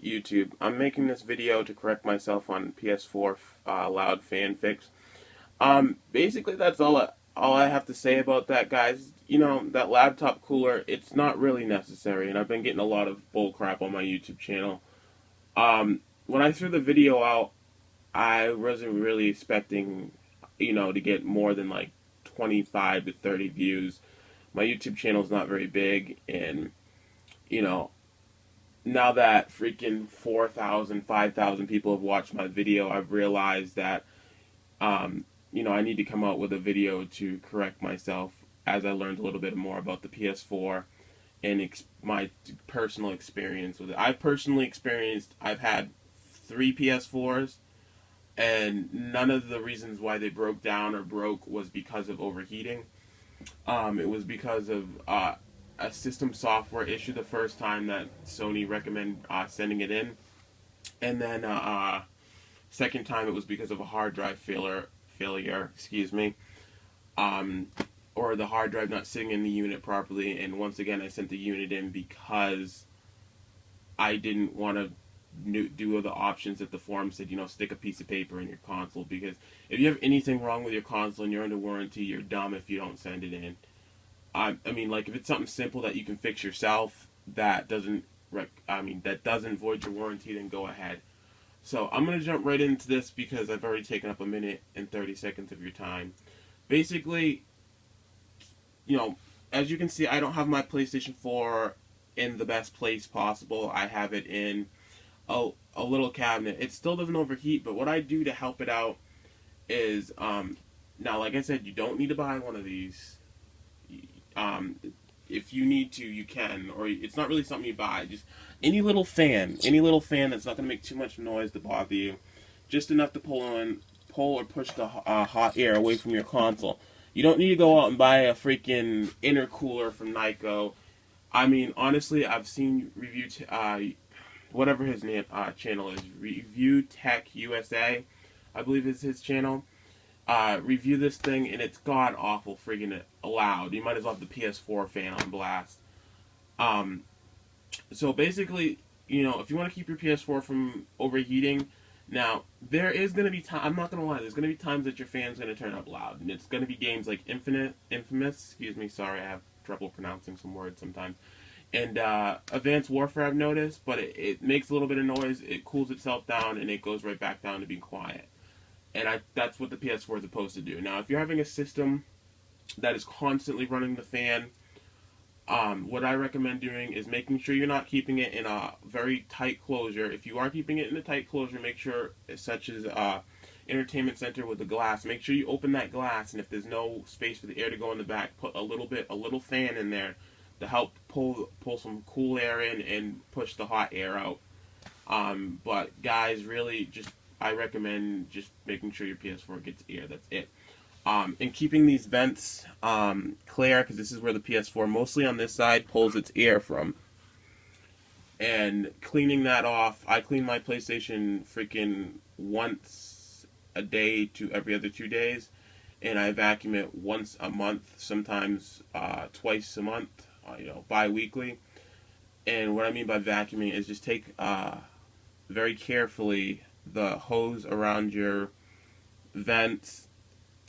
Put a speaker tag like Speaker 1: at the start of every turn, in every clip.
Speaker 1: YouTube. I'm making this video to correct myself on PS4 loud fanfics. Basically that's all I have to say about that, guys. You know, that laptop cooler, it's not really necessary, and I've been getting a lot of bull crap on my YouTube channel. When I threw the video out, I wasn't really expecting, to get more than like 25 to 30 views. My YouTube channel's not very big, and you know, now that freaking 4,000, 5,000 people have watched my video, I've realized that, I need to come out with a video to correct myself as I learned a little bit more about the PS4 and my personal experience with it. I've had 3 PS4s, and none of the reasons why they broke down or broke was because of overheating. It was because of a system software issue the first time that Sony recommended sending it in, and then second time it was because of a hard drive failure. Excuse me, or the hard drive not sitting in the unit properly. And once again, I sent the unit in because I didn't want to do the options that the forum said. Stick a piece of paper in your console, because if you have anything wrong with your console and you're under warranty, you're dumb if you don't send it in. I mean, like, if it's something simple that you can fix yourself, that doesn't void your warranty, then go ahead. So I'm gonna jump right into this because I've already taken up a minute and 30 seconds of your time. Basically, as you can see, I don't have my PlayStation 4 in the best place possible. I have it in a little cabinet. It still doesn't overheat, but what I do to help it out is, now, like I said, you don't need to buy one of these. If you need to, you can, or it's not really something you buy. Just any little fan that's not going to make too much noise to bother you, just enough to pull or push the hot air away from your console. You don't need to go out and buy a freaking intercooler from Nyko. I mean, honestly, I've seen whatever his name channel is, Review Tech USA, I believe is his channel. Review this thing, and it's god awful friggin' loud. You might as well have the PS4 fan on blast. So basically, if you want to keep your PS4 from overheating, now there is gonna be I'm not gonna lie, there's gonna be times that your fan's gonna turn up loud, and it's gonna be games like Infamous. Excuse me, sorry, I have trouble pronouncing some words sometimes. And Advanced Warfare, I've noticed, but it makes a little bit of noise, it cools itself down, and it goes right back down to being quiet. And that's what the PS4 is supposed to do. Now, if you're having a system that is constantly running the fan, what I recommend doing is making sure you're not keeping it in a very tight closure. If you are keeping it in a tight closure, make sure, such as entertainment center with the glass, make sure you open that glass, and if there's no space for the air to go in the back, put a little fan in there to help pull some cool air in and push the hot air out. But guys, really, I recommend just making sure your PS4 gets air. That's it. And keeping these vents clear, because this is where the PS4, mostly on this side, pulls its air from. And cleaning that off, I clean my PlayStation freaking once a day to every other 2 days. And I vacuum it once a month, sometimes twice a month, bi-weekly. And what I mean by vacuuming is just take very carefully the hose around your vents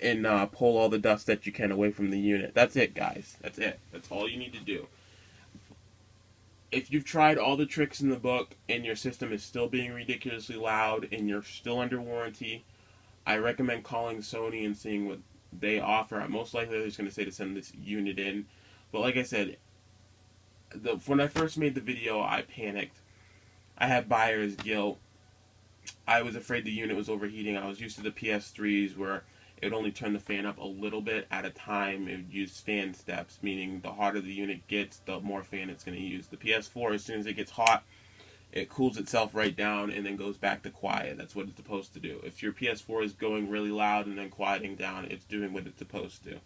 Speaker 1: and pull all the dust that you can away from the unit. That's it, guys. That's it. That's all you need to do. If you've tried all the tricks in the book and your system is still being ridiculously loud and you're still under warranty, I recommend calling Sony and seeing what they offer. Most likely they're just going to say to send this unit in. But like I said, when I first made the video, I panicked. I had buyer's guilt. I was afraid the unit was overheating. I was used to the PS3s where it would only turn the fan up a little bit at a time. It would use fan steps, meaning the hotter the unit gets, the more fan it's going to use. The PS4, as soon as it gets hot, it cools itself right down and then goes back to quiet. That's what it's supposed to do. If your PS4 is going really loud and then quieting down, it's doing what it's supposed to.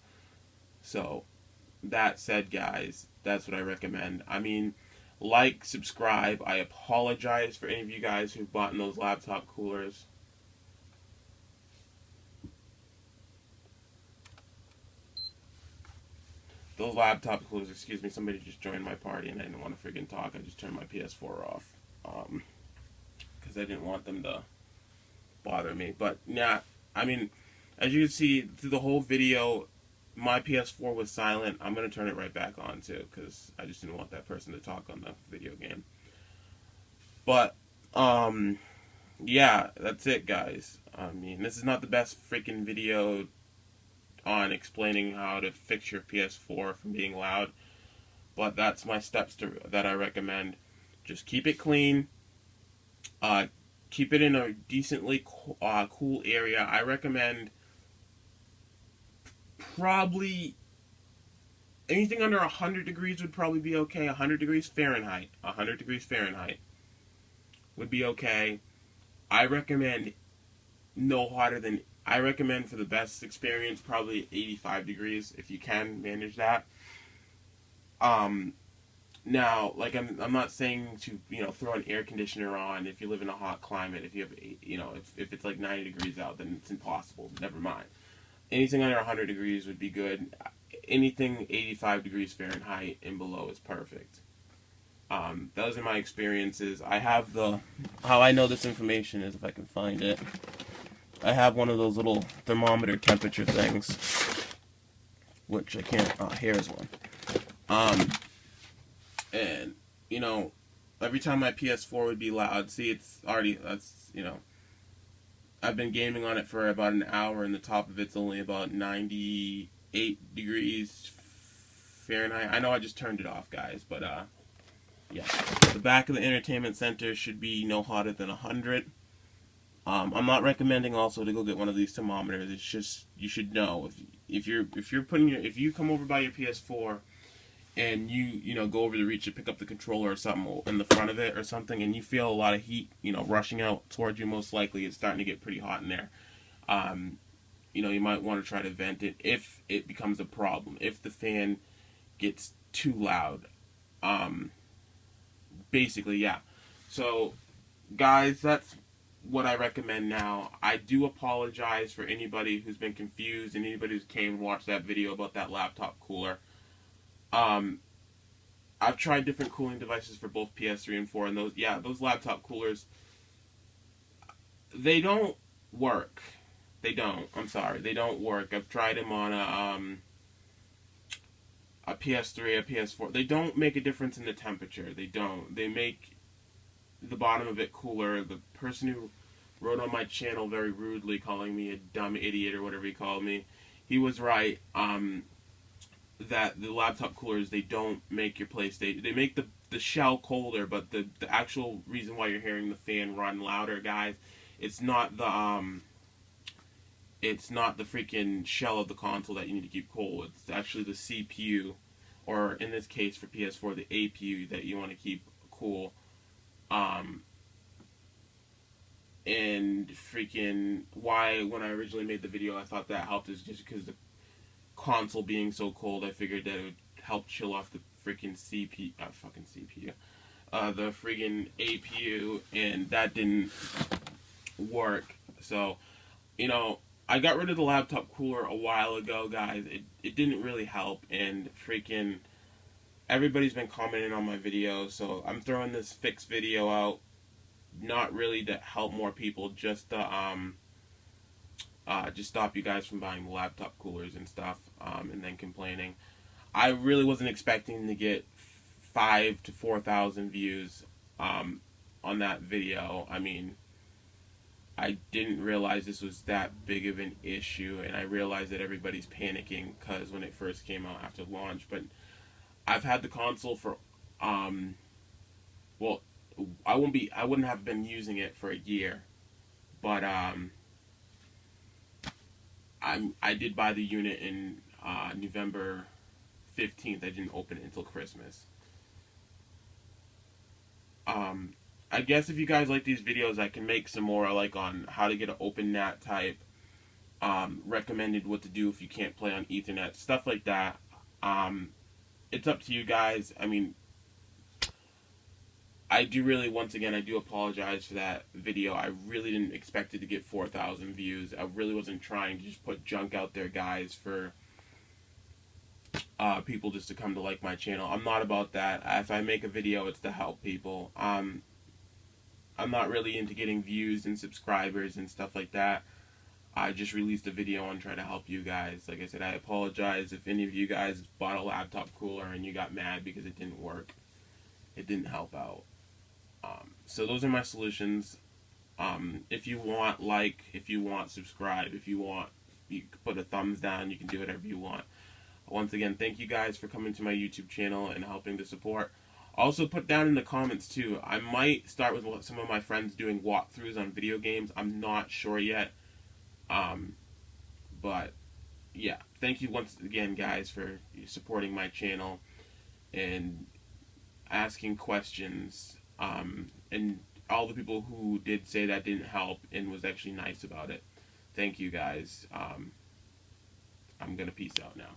Speaker 1: So, that said, guys, that's what I recommend. I mean, like, subscribe. I apologize for any of you guys who've bought in those laptop coolers. Those laptop coolers, excuse me, somebody just joined my party and I didn't want to freaking talk. I just turned my PS4 off. because I didn't want them to bother me. But yeah, I mean, as you can see through the whole video, my PS4 was silent. I'm gonna turn it right back on too, because I just didn't want that person to talk on the video game. But yeah, that's it, guys. I mean, this is not the best freaking video on explaining how to fix your PS4 from being loud, but that's my steps that I recommend. Just keep it clean. Keep it in a decently cool area. I recommend probably anything under 100 degrees would probably be okay. 100 degrees Fahrenheit. 100 degrees Fahrenheit would be okay. I recommend no hotter than, I recommend for the best experience probably 85 degrees if you can manage that. Now, like I'm not saying to throw an air conditioner on if you live in a hot climate. If you have if it's like 90 degrees out, then it's impossible. Never mind. Anything under 100 degrees would be good. Anything 85 degrees Fahrenheit and below is perfect. Those are my experiences. I have how I know this information is, if I can find it. I have one of those little thermometer temperature things, which I can't. Here's one. And every time my PS4 would be loud. See, it's already I've been gaming on it for about an hour, and the top of it's only about 98 degrees Fahrenheit. I know I just turned it off, guys, but yeah. The back of the entertainment center should be no hotter than 100. I'm not recommending also to go get one of these thermometers. It's just, you should know if you come over by your PS4 and you go over to reach to pick up the controller or something in the front of it or something, and you feel a lot of heat rushing out towards you, most likely it's starting to get pretty hot in there. You might want to try to vent it if it becomes a problem, if the fan gets too loud. Basically, yeah. So guys, that's what I recommend now. I do apologize for anybody who's been confused and anybody who came and watched that video about that laptop cooler. I've tried different cooling devices for both PS3 and 4, and those laptop coolers, they don't work. They don't. I'm sorry, they don't work. I've tried them on a PS3, a PS4. They don't make a difference in the temperature. They don't. They make the bottom of it cooler. The person who wrote on my channel very rudely calling me a dumb idiot or whatever he called me, he was right. That the laptop coolers, they don't make your place. They make the shell colder, but the actual reason why you're hearing the fan run louder, guys, it's not the freaking shell of the console that you need to keep cold. It's actually the CPU, or in this case for PS4, the APU that you want to keep cool. And freaking why, when I originally made the video, I thought that helped is just because the console being so cold, I figured that it would help chill off the freaking CPU, the freaking APU, and that didn't work. So, I got rid of the laptop cooler a while ago, guys. It didn't really help, and freaking everybody's been commenting on my videos, so I'm throwing this fix video out, not really to help more people, just to just stop you guys from buying the laptop coolers and stuff, and then complaining. I really wasn't expecting to get 5,000 to 4,000 views on that video. I mean, I didn't realize this was that big of an issue, and I realized that everybody's panicking because when it first came out after launch. But I've had the console for well, I wouldn't have been using it for a year, but I did buy the unit in November 15th. I didn't open it until Christmas. I guess if you guys like these videos, I can make some more like on how to get an open NAT type, recommended what to do if you can't play on Ethernet, stuff like that. It's up to you guys. I mean, once again, I do apologize for that video. I really didn't expect it to get 4,000 views. I really wasn't trying to just put junk out there, guys, for people just to come to like my channel. I'm not about that. If I make a video, it's to help people. I'm I'm not really into getting views and subscribers and stuff like that. I just released a video on trying to help you guys. Like I said, I apologize if any of you guys bought a laptop cooler and you got mad because it didn't work. It didn't help out. So those are my solutions. If you want, like, if you want, subscribe. If you want, you can put a thumbs down. You can do whatever you want. Once again, thank you guys for coming to my YouTube channel and helping to support. Also, put down in the comments, too. I might start with some of my friends doing walkthroughs on video games. I'm not sure yet. But, yeah. Thank you once again, guys, for supporting my channel and asking questions. And all the people who did say that didn't help and was actually nice about it. Thank you, guys. I'm going to peace out now.